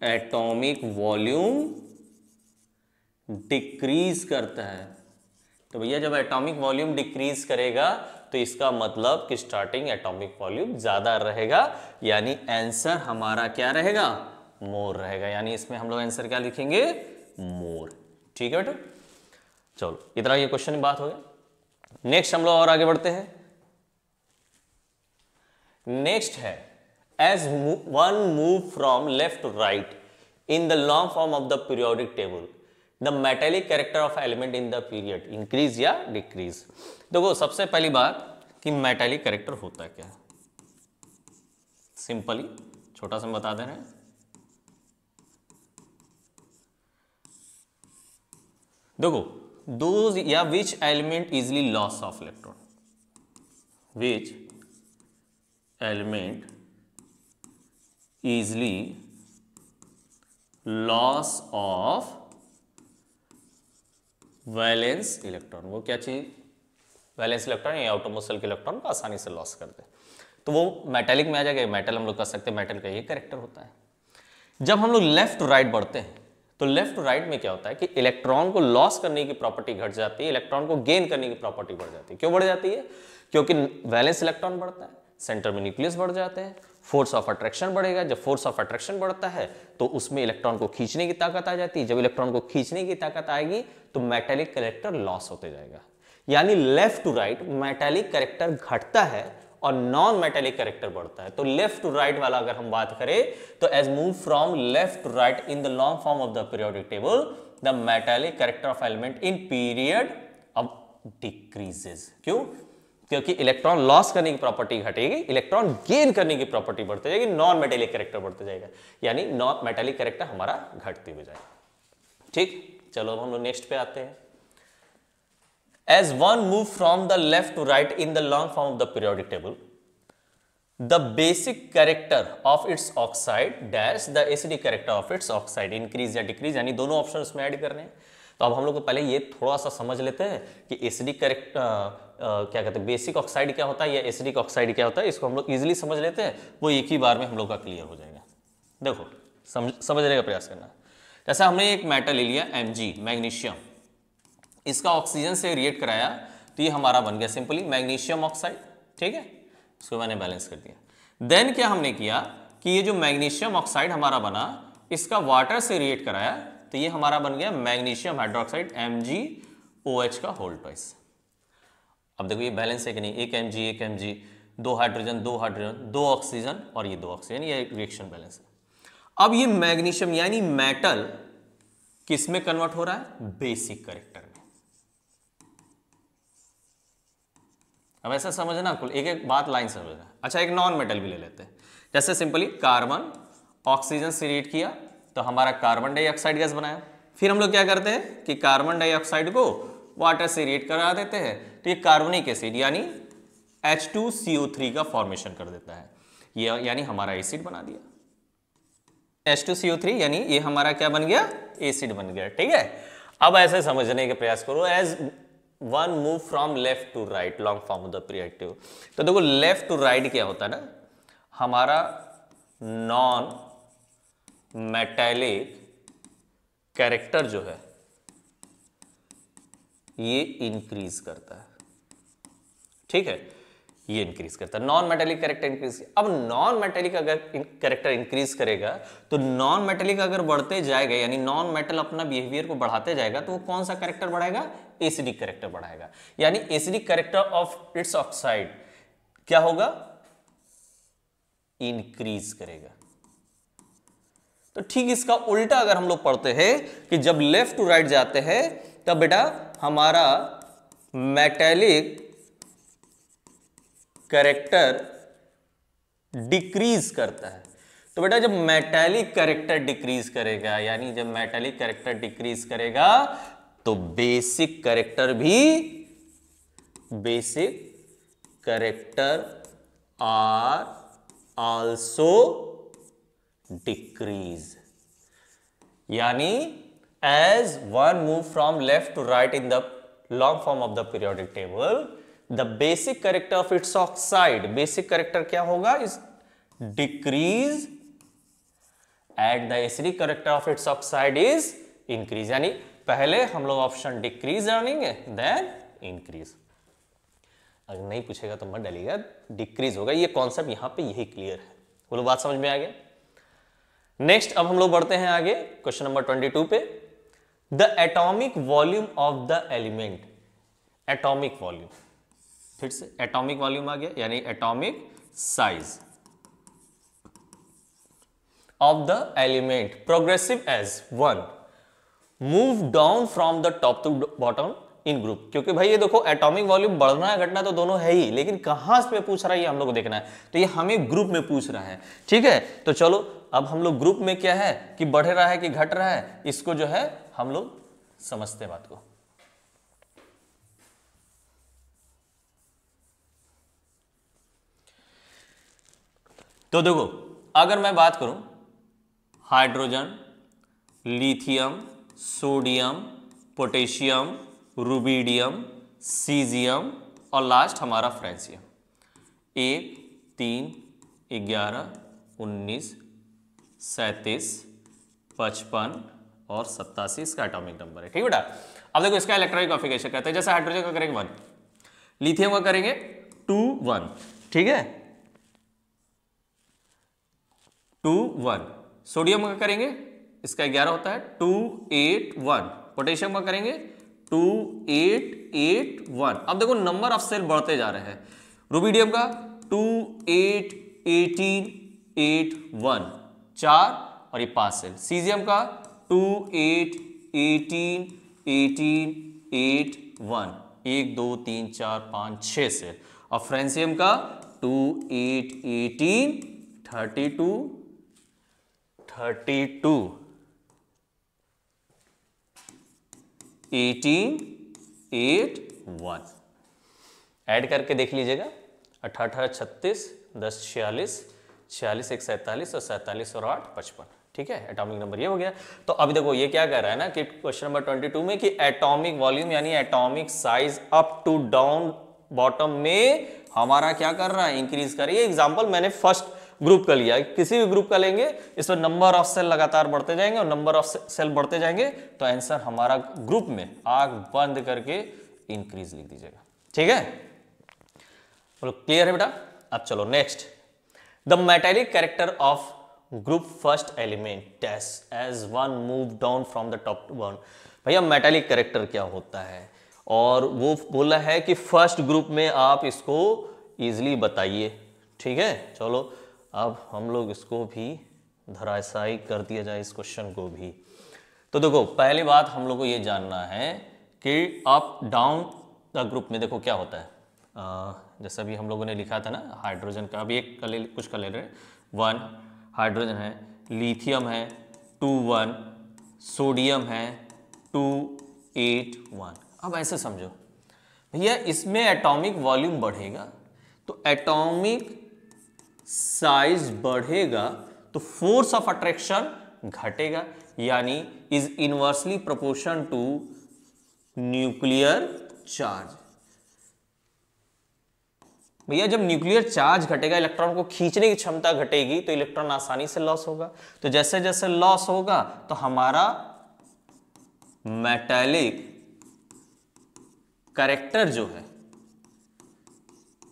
एटॉमिक वॉल्यूम डिक्रीज करता है। तो भैया जब एटॉमिक वॉल्यूम डिक्रीज करेगा तो इसका मतलब कि स्टार्टिंग एटॉमिक वॉल्यूम ज्यादा रहेगा, यानी आंसर हमारा क्या रहेगा, मोर रहेगा। यानी इसमें हम लोग आंसर क्या लिखेंगे, मोर। ठीक है बेटा, चलो इतना ये क्वेश्चन की बात हो गया। नेक्स्ट हम लोग और आगे बढ़ते हैं। नेक्स्ट है as one move from left to right in the long form of the periodic table the metallic character of element in the period increase या डिक्रीज। देखो सबसे पहली बात कि मेटेलिक कैरेक्टर होता है क्या, सिंपली छोटा सा बता दे रहे हैं। देखो दोज या which element easily loss of electron, which element easily loss of valence electron, वो क्या चीज, वैलेंस इलेक्ट्रॉन या आउटरमोस्ट के इलेक्ट्रॉन को आसानी से लॉस करते हैं, तो वो मेटेलिक में आ जाएगा। मेटल हम लोग कर सकते हैं, मेटल का ये कैरेक्टर होता है। जब हम लोग लेफ्ट टू राइट बढ़ते हैं तो लेफ्ट टू राइट में क्या होता है कि इलेक्ट्रॉन को लॉस करने की प्रॉपर्टी घट जाती है, इलेक्ट्रॉन को गेन करने की प्रॉपर्टी बढ़ जाती है। क्यों बढ़ जाती है, क्योंकि वैलेंस इलेक्ट्रॉन बढ़ता है, सेंटर में न्यूक्लियस बढ़ जाते हैं, फोर्स ऑफ अट्रैक्शन बढ़ेगा। जब फोर्स ऑफ अट्रैक्शन बढ़ता है तो उसमें इलेक्ट्रॉन को खींचने की ताकत आ जाती है। जब इलेक्ट्रॉन को खींचने की ताकत आएगी तो मेटेलिक कैरेक्टर लॉस होते जाएगा। यानी left to right metallic character घटता है और नॉन मेटेलिक कैरेक्टर बढ़ता है। तो लेफ्ट टू राइट वाला अगर हम बात करें तो as move from left to right in the long form of the periodic table the metallic character of element in period अब डिक्रीजेस। क्यों? क्योंकि इलेक्ट्रॉन लॉस करने की प्रॉपर्टी घटेगी, इलेक्ट्रॉन गेन करने की प्रॉपर्टी बढ़ती जाएगी, नॉन मेटेलिक कैरेक्टर बढ़ते जाएगा, यानी नॉन मेटेलिक कैरेक्टर हमारा घटते हुए जाएगा। ठीक, चलो अब हम लोग नेक्स्ट पे आते हैं। As one move from the left to right in the long form of the periodic table, the basic character of its oxide dash the acidic character of its oxide increase या decrease, यानी दोनों option इसमें add करने हैं। तो अब हम लोग को पहले ये थोड़ा सा समझ लेते हैं कि एसिडिक कैरेक्टर क्या कहते हैं, बेसिक ऑक्साइड क्या होता है या एसिडिक ऑक्साइड क्या होता है। इसको हम लोग इजीली समझ लेते हैं, वो एक ही बार में हम लोग का क्लियर हो जाएगा। देखो समझने का प्रयास करना। जैसे हमने एक मेटल ले लिया Mg, मैग्नीशियम, इसका ऑक्सीजन से रिएक्ट कराया तो ये हमारा बन गया सिंपली मैग्नीशियम ऑक्साइड। ठीक है, इसको मैंने बैलेंस कर दिया। देन क्या हमने किया कि ये जो मैग्नीशियम ऑक्साइड हमारा बना, इसका वाटर से रिएक्ट कराया तो ये हमारा बन गया मैग्नीशियम हाइड्रोक्साइड MgOH का होल ट्वाइस। अब देखो ये बैलेंस है कि नहीं, एक Mg, दो हाइड्रोजन, दो ऑक्सीजन और ये दो ऑक्सीजन, ये रिएक्शन बैलेंस है। अब ये मैग्नीशियम यानी मेटल किस में कन्वर्ट हो रहा है? बेसिक कैरेक्टर में। अब ऐसा समझना, कुल एक एक बात लाइन समझना। अच्छा, एक नॉन मेटल भी ले लेते हैं। जैसे सिंपली कार्बन ऑक्सीजन से रिएक्ट किया तो हमारा कार्बन डाइऑक्साइड गैस बनाया। फिर हम लोग क्या करते हैं कि कार्बन डाइऑक्साइड को वाटर से रिएक्ट करा देते हैं तो ये कार्बनिक एसिड यानी H2CO3 का फॉर्मेशन कर देता है, ये यानी हमारा एसिड बना दिया। H2CO3 यानी ये हमारा क्या बन गया? एसिड बन गया। ठीक है, अब ऐसे समझने के प्रयास करो। As one move from left to right long form of the periodic table, तो देखो लेफ्ट टू राइट क्या होता है ना, हमारा नॉन मेटेलिक कैरेक्टर जो है ये इंक्रीज करता है। ठीक है, ये इंक्रीज करता है, नॉन मेटेलिक कैरेक्टर इंक्रीज। अब नॉन मेटेलिक अगर कैरेक्टर इंक्रीज करेगा तो नॉन मेटेलिक अगर बढ़ते जाएगा, यानी नॉन मेटल अपना बिहेवियर को बढ़ाते जाएगा, तो वो कौन सा कैरेक्टर बढ़ाएगा? एसिडिक कैरेक्टर बढ़ाएगा। यानी acidic character of its oxide क्या होगा? इंक्रीज करेगा। तो ठीक इसका उल्टा अगर हम लोग पढ़ते हैं कि जब लेफ्ट टू राइट जाते हैं तब बेटा हमारा मेटेलिक कैरेक्टर डिक्रीज करता है। तो बेटा जब मेटेलिक कैरेक्टर डिक्रीज करेगा, यानी जब मेटेलिक कैरेक्टर डिक्रीज करेगा तो basic character are also decrease. यानी as one move from left to right in the long form of the periodic table, the basic character of its oxide, basic character क्या होगा? Is decrease at the acidic character of its oxide is increase. यानी पहले हम लोग option decrease जानेंगे then increase. अगर नहीं पूछेगा तो मत डालिएगा, डिक्रीज होगा। ये कॉन्सेप्ट यहां पे यही क्लियर है। बोलो बात समझ में आ गया? नेक्स्ट अब हम लोग बढ़ते हैं आगे क्वेश्चन नंबर 22 पे। The atomic volume of the element, atomic volume, फिर से एटॉमिक वॉल्यूम आ गया, यानी atomic size of the element progressive as one move down from the top to bottom in group. क्योंकि भाई ये देखो एटॉमिक वॉल्यूम बढ़ना है घटना तो दोनों है ही, लेकिन कहां से पूछ रहा है ये हम लोग को देखना है। तो ये हमें ग्रुप में पूछ रहा है। ठीक है, तो चलो अब हम लोग ग्रुप में क्या है कि बढ़ रहा है कि घट रहा है, इसको जो है हम लोग समझते हैं बात को। तो देखो अगर मैं बात करूं hydrogen, lithium, sodium, potassium, rubidium, caesium और लास्ट हमारा फ्रेंसियम, 1, 3, 11, 19, 37, 55 और 87 इसका एटॉमिक नंबर है। ठीक है बेटा, अब देखो इसका इलेक्ट्रॉनिक कॉन्फिगरेशन कहते हैं। जैसे हाइड्रोजन का करेंगे 1, लिथियम का करेंगे 2, 1, ठीक है 2, 1, सोडियम का करेंगे इसका 11 होता है 2, 8, 1, पोटेशियम का करेंगे 2, 8, 8, 1। अब देखो नंबर ऑफ सेल बढ़ते जा रहे हैं। रुबिडियम का 2 8 18 8 1 4 और ये 5 सेल। सीजियम का 2 8 18 18 8 1 1 2 3 4 5 6 सेल। और फ्रेंसियम का 2 8 18 32 32 18 8 1। ऐड करके देख लीजिएगा, 18 36 10 46 46 1 47 और 47 और 8 55। ठीक है, एटॉमिक नंबर ये हो गया। तो अभी देखो ये क्या कह रहा है ना कि क्वेश्चन नंबर 22 में कि एटॉमिक वॉल्यूम यानी atomic size up to down bottom में हमारा क्या कर रहा है, इंक्रीज कर रही है। एग्जांपल मैंने फर्स्ट ग्रुप का लिया, किसी भी ग्रुप का लेंगे इसमें नंबर ऑफ सेल लगातार बढ़ते जाएंगे और नंबर ऑफ सेल बढ़ते जाएंगे तो आंसर हमारा ग्रुप में आग बंद करके इंक्रीज लिख दीजिएगा। ठीक है, बोलो क्लियर है बेटा। अब चलो next, the metallic character of group first element test as one move down from the top to one. भैया मेटालिक कैरेक्टर क्या होता है, और वो बोला है कि फर्स्ट ग्रुप में आप इसको इजीली बताइए। ठीक है, चलो अब हम लोग इसको भी धराशायी कर दिया जाए इस क्वेश्चन को भी। तो देखो पहली बात हम लोग को ये जानना है कि अप डाउन द ग्रुप में देखो क्या होता है। जैसा भी हम लोगों ने लिखा था ना हाइड्रोजन का, अभी एक का ले, कुछ का ले रहे हैं। 1 हाइड्रोजन है, लिथियम है 2 1, सोडियम है 2 8 1। अब ऐसे समझो भैया, इसमें एटॉमिक वॉल्यूम बढ़ेगा तो एटॉमिक साइज बढ़ेगा तो फोर्स ऑफ अट्रैक्शन घटेगा, यानी is inversely proportion to nuclear charge. भैया जब न्यूक्लियर चार्ज घटेगा, इलेक्ट्रॉन को खींचने की क्षमता घटेगी तो इलेक्ट्रॉन आसानी से लॉस होगा। तो जैसे जैसे लॉस होगा तो हमारा मेटालिक कैरेक्टर जो है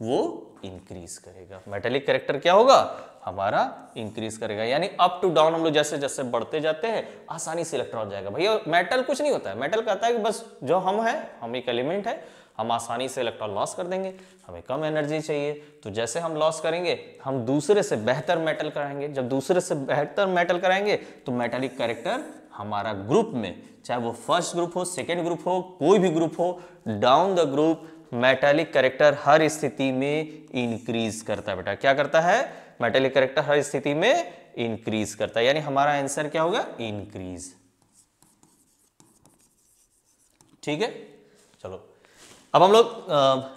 वो इंक्रीज करेगा। मेटालिक कैरेक्टर क्या होगा, हमारा इंक्रीज करेगा, यानी अप टू डाउन हम लोग जैसे जैसे बढ़ते जाते हैं आसानी से इलेक्ट्रॉन जाएगा। भैया मेटल कुछ नहीं होता है, मेटल कहता है कि बस जो हम है, हम एक एलिमेंट है, हम आसानी से इलेक्ट्रॉन लॉस कर देंगे, हमें कम एनर्जी चाहिए तो जैसे हम लॉस करेंगे हम दूसरे से बेहतर मेटल कराएंगे। जब दूसरे से बेहतर मेटल कराएंगे तो मेटालिक कैरेक्टर हमारा ग्रुप में, चाहे वो फर्स्ट ग्रुप हो, सेकेंड ग्रुप हो, कोई भी ग्रुप हो, down the group metallic character हर स्थिति में इंक्रीज करता है। बेटा क्या करता है, मेटालिक कैरेक्टर हर स्थिति में इंक्रीज करता है, यानी हमारा आंसर क्या होगा, इंक्रीज। ठीक है, चलो अब हम लोग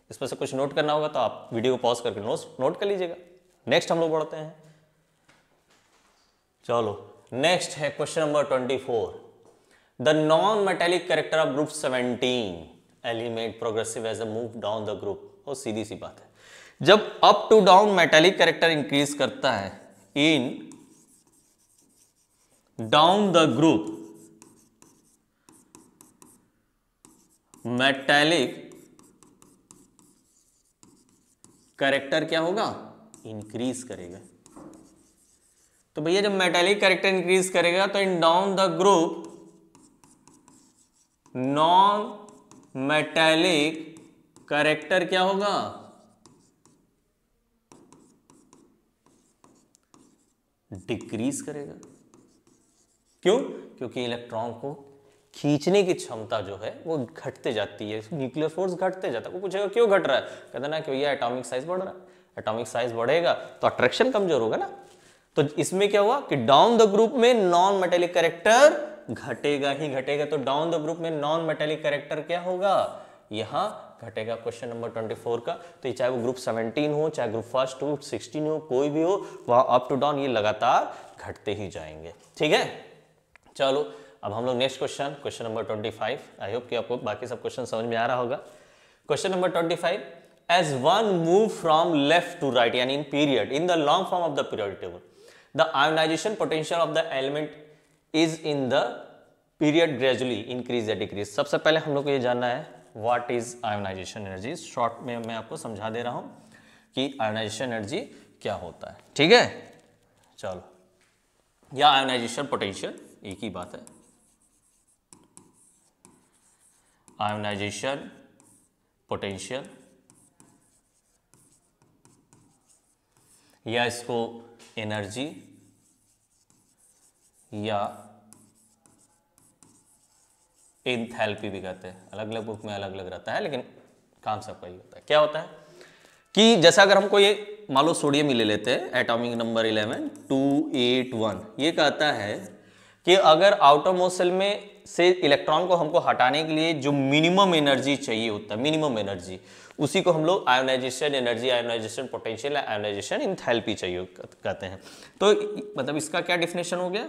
इसमें से कुछ नोट करना होगा तो आप वीडियो को पॉज करके नोट कर लीजिएगा। नेक्स्ट हम लोग बढ़ते हैं। चलो नेक्स्ट है question number 24, the non metallic character of group 17 element progressive as a move down the group. और सीधी सी बात है, जब up to down metallic character increase करता है in down the group, metallic character क्या होगा, इंक्रीज करेगा। तो भैया जब मेटालिक कैरेक्टर इंक्रीज करेगा तो in down the group non metallic character क्या होगा, डिक्रीज करेगा। क्यों, क्योंकि इलेक्ट्रॉन को खींचने की क्षमता जो है वो घटते जाती है, न्यूक्लियर फोर्स घटते जाता है। वो पूछेगा क्यों घट रहा है, कहते ना कि भैया एटॉमिक साइज बढ़ रहा है। एटॉमिक साइज बढ़ेगा तो अट्रैक्शन कमजोर होगा ना। तो इसमें क्या हुआ कि डाउन द ग्रुप में नॉन मेटालिक कैरेक्टर घटेगा ही घटेगा। तो डाउन द ग्रुप में नॉन मेटालिक कैरेक्टर क्या होगा, यहां घटेगा। क्वेश्चन नंबर 24 का, तो चाहे वो ग्रुप 17 हो, चाहे ग्रुप फर्स्ट हो, 16 हो, कोई भी हो, वहां अप टू डाउन ये लगातार घटते ही जाएंगे। ठीक है, चलो अब हम लोग next question number 25। I hope कि आपको बाकी सब क्वेश्चन समझ में आ रहा होगा। Question number 25, as one move from left to right यानी in period in the long form of the periodic table, the ionization potential of the element is in the period gradually increase या decrease. सबसे पहले हम लोग को ये जानना है what is ionization energy. Short में मैं आपको समझा दे रहा हूं कि आयोनाइजेशन एनर्जी क्या होता है। ठीक है, चलो, या आयोनाइजेशन पोटेंशियल एक ही बात है। आयोनाइजेशन पोटेंशियल या इसको एनर्जी या एंथैल्पी भी कहते हैं। अलग अलग बुक में अलग अलग रहता है, लेकिन काम सबका ही होता है। क्या होता है कि जैसा अगर हमको ये मान लो सोडियम ही ले लेते हैं, एटॉमिक नंबर 11 281, ये कहता है कि अगर आउटरमोस्ट सेल में से इलेक्ट्रॉन को हमको हटाने के लिए जो मिनिमम एनर्जी चाहिए होता है, मिनिमम एनर्जी, उसी को हम लोग ionization energy, ionization potential, ionization enthalpy चाहिए कहते हैं। तो मतलब इसका क्या डेफिनेशन हो गया,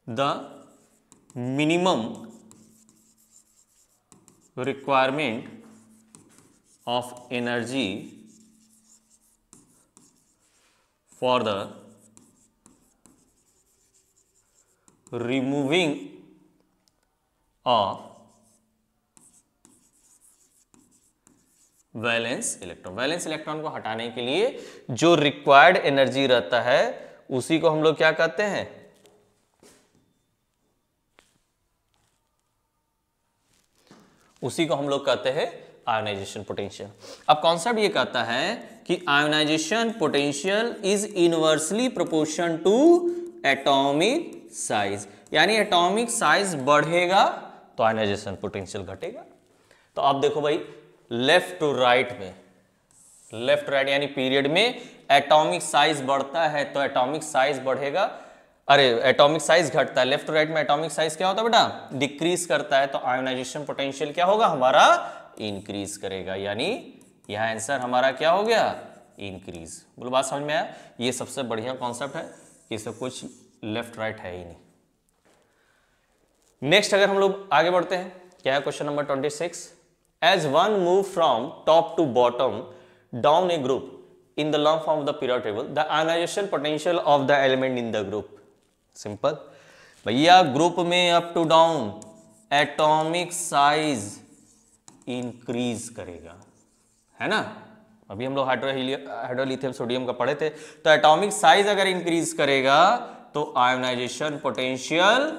the minimum requirement of energy for the removing of valence electron. Valence electron को हटाने के लिए जो रिक्वायर्ड एनर्जी रहता है उसी को हम लोग क्या कहते हैं, उसी को हम लोग कहते हैं आयोनाइजेशन पोटेंशियल। अब कॉन्सेप्ट ये कहता है कि ionization potential is inversely proportion to atomic size, यानी एटॉमिक साइज बढ़ेगा तो आयोनाइजेशन पोटेंशियल घटेगा। तो आप देखो भाई, लेफ्ट टू राइट में, लेफ्ट राइट यानी पीरियड में एटॉमिक साइज बढ़ता है तो एटॉमिक साइज बढ़ेगा, अरे एटॉमिक साइज घटता है। लेफ्ट टू राइट में एटॉमिक साइज क्या होता है बेटा, डिक्रीज करता है, तो आयोनाइजेशन पोटेंशियल क्या होगा हमारा, इंक्रीज करेगा। यानी यह आंसर हमारा क्या हो गया, इंक्रीज। बोलो बात समझ में आया। ये सबसे बढ़िया कॉन्सेप्ट है, ये सब कुछ लेफ्ट राइट है ही नहीं। नेक्स्ट अगर हम लोग आगे बढ़ते हैं, क्या है question number 26, as one move from top to bottom down a group in the long form of the periodic table, the ionization potential of the element in the group. Simple भैया, group में up to down atomic size increase करेगा, है ना। अभी हम लोग हाइड्रोलिथियम sodium का पढ़े थे। तो एटॉमिक साइज अगर इंक्रीज करेगा तो आयोनाइजेशन पोटेंशियल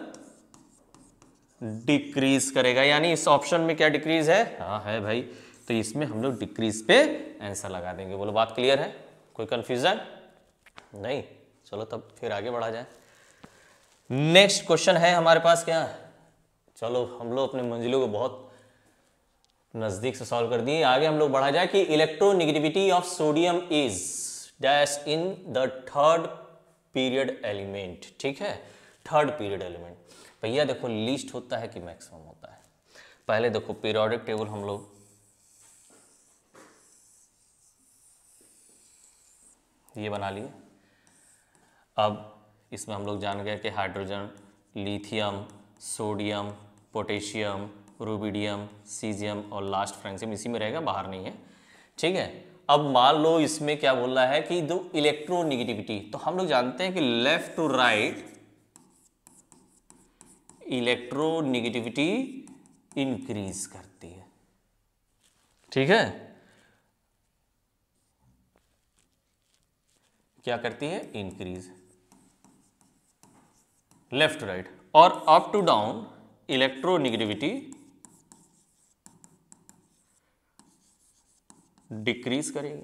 डिक्रीज करेगा। यानी इस ऑप्शन में क्या डिक्रीज है, हाँ है भाई, तो इसमें हम लोग डिक्रीज पे आंसर लगा देंगे। बोलो बात क्लियर है, कोई कंफ्यूजन नहीं। चलो तब फिर आगे बढ़ा जाए। नेक्स्ट क्वेश्चन है हमारे पास क्या, चलो हम लोग अपने मंजिलों को बहुत नजदीक से सॉल्व कर दिए। आगे हम लोग बढ़ा जाए कि electronegativity of sodium is dash in the third period element. ठीक है, थर्ड पीरियड एलिमेंट। भैया देखो, लीस्ट होता है कि मैक्सिमम होता है। पहले देखो पीरियोडिक टेबल हम लोग ये बना लिए। अब इसमें हम लोग जान गए कि hydrogen, lithium, sodium, potassium, rubidium, caesium और लास्ट फ्रेंसियम इसी में रहेगा, बाहर नहीं है। ठीक है, अब मान लो इसमें क्या बोल रहा है कि दो इलेक्ट्रोनेगेटिविटी, तो हम लोग जानते हैं कि left to right electronegativity increase करती है। ठीक है, क्या करती है, इंक्रीज लेफ्ट टू राइट, और up to down electronegativity decrease करेगी।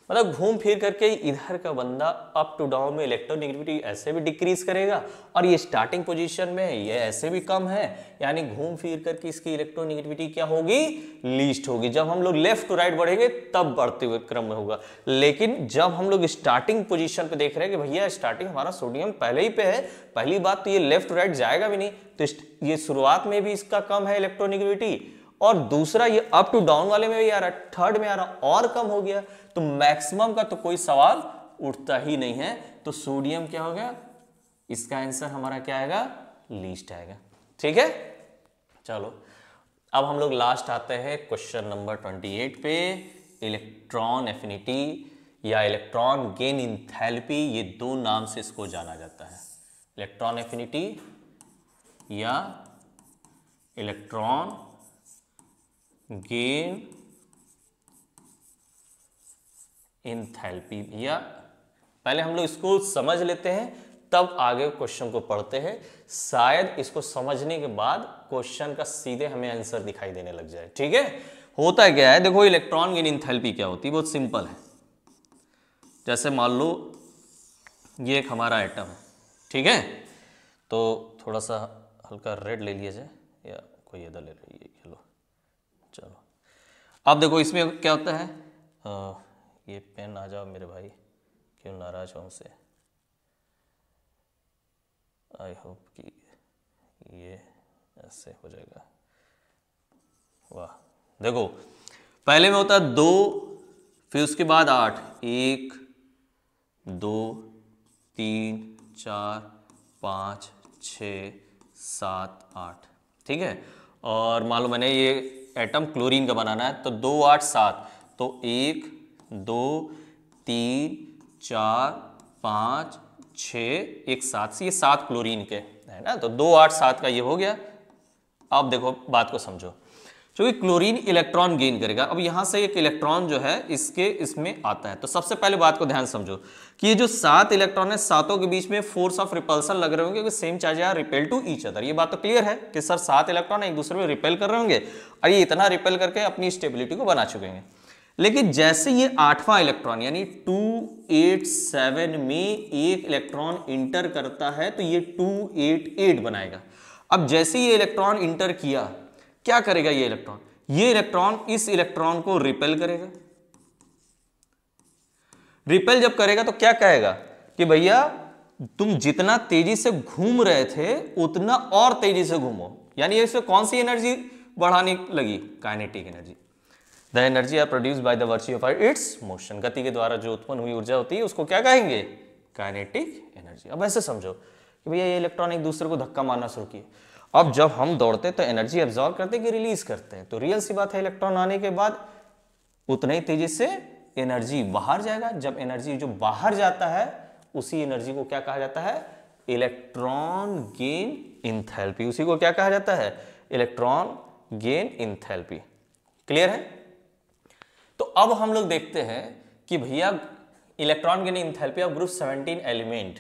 मतलब घूम फिर करके इधर का बंदा अप टू डाउन में इलेक्ट्रोनेगेटिविटी ऐसे भी डिक्रीज करेगा, और ये स्टार्टिंग पोजीशन में है, ये ऐसे भी कम है, यानी घूम फिर करके इसकी इलेक्ट्रोनेगेटिविटी क्या होगी, लीस्ट होगी। जब हम लोग लेफ्ट टू राइट बढ़ेंगे तब बढ़ते हुए क्रम में होगा। लेकिन जब हम लोग स्टार्टिंग पोजीशन पे देख रहे हैं कि भैया स्टार्टिंग हमारा सोडियम पहले ही पे है, पहली बात तो ये लेफ्ट टू राइट जाएगा भी नहीं, तो ये शुरुआत में भी इसका कम है इलेक्ट्रोनेगेटिविटी, और दूसरा ये अप टू डाउन वाले में भी आ रहा, थर्ड में आ रहा और कम हो गया, तो मैक्सिमम का तो कोई सवाल उठता ही नहीं है। तो सोडियम क्या हो गया, इसका आंसर हमारा क्या आएगा, लीस्ट आएगा। ठीक है, चलो अब हम लोग लास्ट आते हैं क्वेश्चन नंबर 28 पे। इलेक्ट्रॉन एफिनिटी या इलेक्ट्रॉन गेन इंथैल्पी, ये दो नाम से इसको जाना जाता है। इलेक्ट्रॉन एफिनिटी या इलेक्ट्रॉन गेन इंथैल्पी। या पहले हम लोग इसको समझ लेते हैं, तब आगे क्वेश्चन को पढ़ते हैं। शायद इसको समझने के बाद क्वेश्चन का सीधे हमें आंसर दिखाई देने लग जाए। ठीक है, होता क्या है, देखो इलेक्ट्रॉन गेन इंथैल्पी क्या होती है, बहुत सिंपल है। जैसे मान लो ये एक हमारा आइटम है, ठीक है, तो थोड़ा सा हल्का रेड ले लिया जाए या कोई इधर ले लीजिए, ये लो, चलो। अब देखो इसमें क्या होता है, ये पेन आ जाओ मेरे भाई, क्यों नाराज हो हमसे। आई होप कि ये ऐसे हो जाएगा। वाह, देखो पहले में होता है 2, फिर उसके बाद 8, 1 2 3 4 5 6 7 8, ठीक है। और मान लो मैंने ये एटम क्लोरीन का बनाना है, तो 2 8 7, तो 1 2 3 4 5 6 1 7 से ये 7 क्लोरीन के है ना, तो 2 8 7 का ये हो गया। अब देखो बात को समझो, क्योंकि क्लोरीन इलेक्ट्रॉन गेन करेगा। अब यहां से एक इलेक्ट्रॉन जो है इसमें आता है, तो सबसे पहले बात को ध्यान समझो कि ये जो 7 इलेक्ट्रॉन है, सातों के बीच में फोर्स ऑफ रिपल्सन लग रहे होंगे, क्योंकि same charge are repel to each other. ये बात तो क्लियर है कि सर 7 इलेक्ट्रॉन एक दूसरे में रिपेल कर रहे होंगे, और ये इतना रिपेल करके अपनी स्टेबिलिटी को बना चुके हैं। लेकिन जैसे ये 8वां इलेक्ट्रॉन यानी 287 में एक इलेक्ट्रॉन इंटर करता है, तो ये 288 बनाएगा। अब जैसे ये इलेक्ट्रॉन इंटर किया, क्या करेगा ये इलेक्ट्रॉन? ये इलेक्ट्रॉन इस इलेक्ट्रॉन को रिपेल करेगा। रिपेल जब करेगा तो क्या कहेगा कि भैया तुम जितना तेजी से घूम रहे थे उतना और तेजी से घूमो, यानी इसमें कौन सी एनर्जी बढ़ाने लगी? Kinetic energy. The energy are produced by the virtue of its motion. गति के द्वारा जो उत्पन्न हुई ऊर्जा होती है उसको क्या कहेंगे? Kinetic energy. अब ऐसे समझो कि भैया ये इलेक्ट्रॉन एक दूसरे को धक्का मारना शुरू किए। अब जब हम दौड़ते तो एनर्जी एब्जॉर्ब करते कि रिलीज करते हैं, तो रियल सी बात है इलेक्ट्रॉन आने के बाद उतने ही तेजी से एनर्जी बाहर जाएगा। जब एनर्जी जो बाहर जाता है उसी एनर्जी को क्या कहा जाता है? Electron gain enthalpy. उसी को क्या कहा जाता है? Electron gain enthalpy. क्लियर है? तो अब हम लोग देखते हैं कि भैया electron gain enthalpy of group 17 element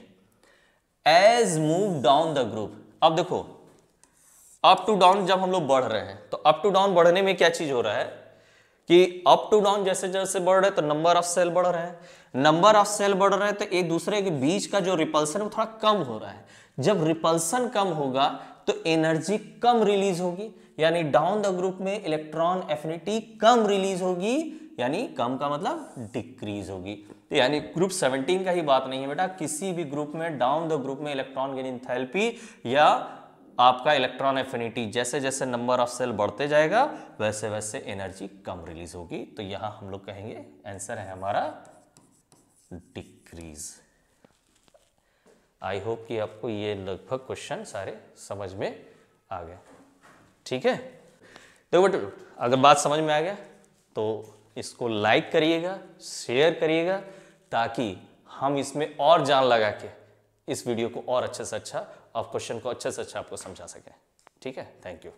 as move down the group. अब देखो अप टू डाउन जब हम लोग बढ़ रहे हैं, तो अप टू डाउन बढ़ने में क्या चीज हो रहा है कि अप टू डाउन जैसे जैसे बढ़ रहे हैं तो नंबर ऑफ सेल बढ़ रहे हैं। नंबर ऑफ सेल बढ़ रहे हैं तो एक दूसरे के बीच का जो रिपल्सन है वो थोड़ा कम हो रहा है। जब रिपल्सन कम होगा तो एनर्जी कम रिलीज होगी, यानी डाउन द ग्रुप में इलेक्ट्रॉन एफिनिटी कम रिलीज होगी, यानी कम का मतलब डिक्रीज होगी। तो यानी ग्रुप 17 का ही बात नहीं है बेटा, किसी भी ग्रुप में डाउन द ग्रुप में इलेक्ट्रॉन गेन एंथैल्पी या आपका इलेक्ट्रॉन एफिनिटी जैसे जैसे नंबर ऑफ सेल बढ़ते जाएगा वैसे वैसे एनर्जी कम रिलीज होगी। तो यहां हम लोग कहेंगे आंसर है हमारा डिक्रीज। आई होप कि आपको ये लगभग क्वेश्चन सारे समझ में आ गए। ठीक है, तो बेटा अगर बात समझ में आ गया तो इसको लाइक करिएगा, शेयर करिएगा, ताकि हम इसमें और जान लगा के इस वीडियो को और अच्छे से अच्छा और क्वेश्चन को अच्छे से अच्छा आपको समझा सकें। ठीक है, थैंक यू।